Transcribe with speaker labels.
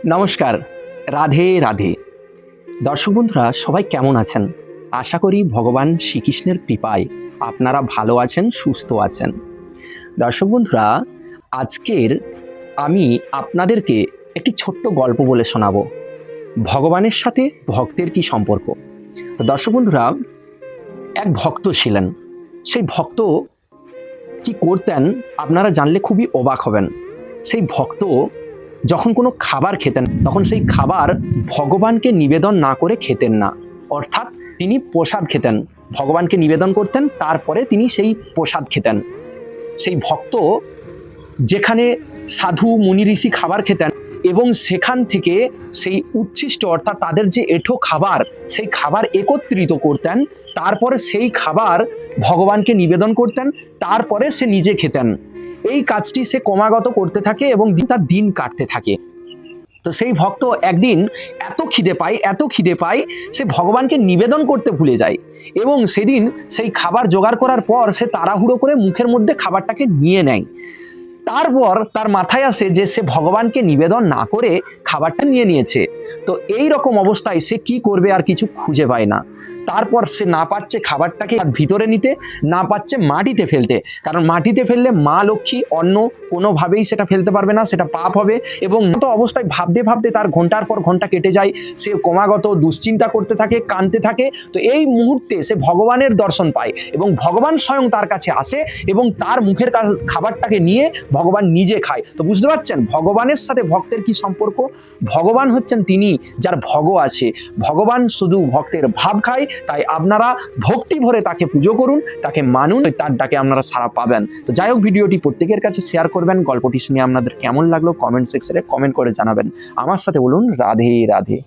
Speaker 1: নমস্কার, রাধে রাধে। দর্শক বন্ধুরা সবাই কেমন আছেন? আশা করি ভগবান শ্রীকৃষ্ণের কৃপায় আপনারা ভালো আছেন, সুস্থ আছেন। দর্শক বন্ধুরা, আজকের আমি আপনাদেরকে একটি ছোট্ট গল্প বলে শোনাবো। ভগবানের সাথে ভক্তের কি সম্পর্ক। তো দর্শক বন্ধুরা, এক ভক্ত ছিলেন। সেই ভক্ত কি করতেন আপনারা জানলে খুবই অবাক হবেন। সেই ভক্ত যখন কোনো খাবার খেতেন তখন সেই খাবার ভগবানকে নিবেদন না করে খেতেন না, অর্থাৎ তিনি প্রসাদ খেতেন, ভগবানকে নিবেদন করতেন, তারপরে তিনি সেই প্রসাদ খেতেন। সেই ভক্ত যেখানে সাধু মুনি ঋষি খাবার খেতেন এবং সেখান থেকে সেই উচ্ছিষ্ট অর্থাৎ তাদের যে এঁঠো খাবার, সেই খাবার একত্রিত করতেন, তারপরে সেই খাবার ভগবানকে নিবেদন করতেন, তারপরে সে নিজে খেতেন। এই কাজটি সে ক্রমাগত করতে থাকে এবং তার দিন কাটতে থাকে। তো সেই ভক্ত একদিন এত খিদে পায় সে ভগবানকে নিবেদন করতে ভুলে যায় এবং সেদিন সেই খাবার জোগাড় করার পর সে তাড়াহুড়ো করে মুখের মধ্যে খাবারটাকে নিয়ে নেয়। তারপর তার মাথায় আসে যে সে ভগবানকে নিবেদন না করে খাবারটা নিয়ে নিয়েছে। তো এই রকম অবস্থায় সে কি করবে আর কিছু খুঁজে পায় না। তারপর সে না পাচ্ছে খাবারটাকে ভিতরে নিতে, না পাচ্ছে মাটিতে ফেলতে, কারণ মাটিতে ফেললে মা লক্ষ্মী অন্য কোনোভাবেই সেটা ফেলতে পারবে না, সেটা পাপ হবে। এবং তো অবস্থায় ভাবতে তার ঘন্টার পর ঘন্টা কেটে যায়, সে ক্রমাগত দুশ্চিন্তা করতে থাকে, কাঁদতে থাকে। তো এই মুহূর্তে সে ভগবানের দর্শন পায় এবং ভগবান স্বয়ং তার কাছে আসে এবং তার মুখের খাবারটাকে নিয়ে ভগবান নিজে খায়। তো বুঝতে পারছেন ভগবানের সাথে ভক্তের কি সম্পর্ক। ভগবান হচ্ছেন তিনি যার ভগ আছে, ভগবান শুধু ভক্তের ভাব খায়। তাই আপনারা ভক্তি ভরে তাকে পুজো করুন, তাকে মানুন, তার ডাকে আপনারা সাড়া পাবেন। তো যাই হোক, ভিডিওটি প্রত্যেকের কাছে শেয়ার করবেন। গল্পটি শুনে আপনাদের কেমন লাগলো কমেন্ট সেকশনে কমেন্ট করে জানাবেন। আমার সাথে বলুন রাধে রাধে।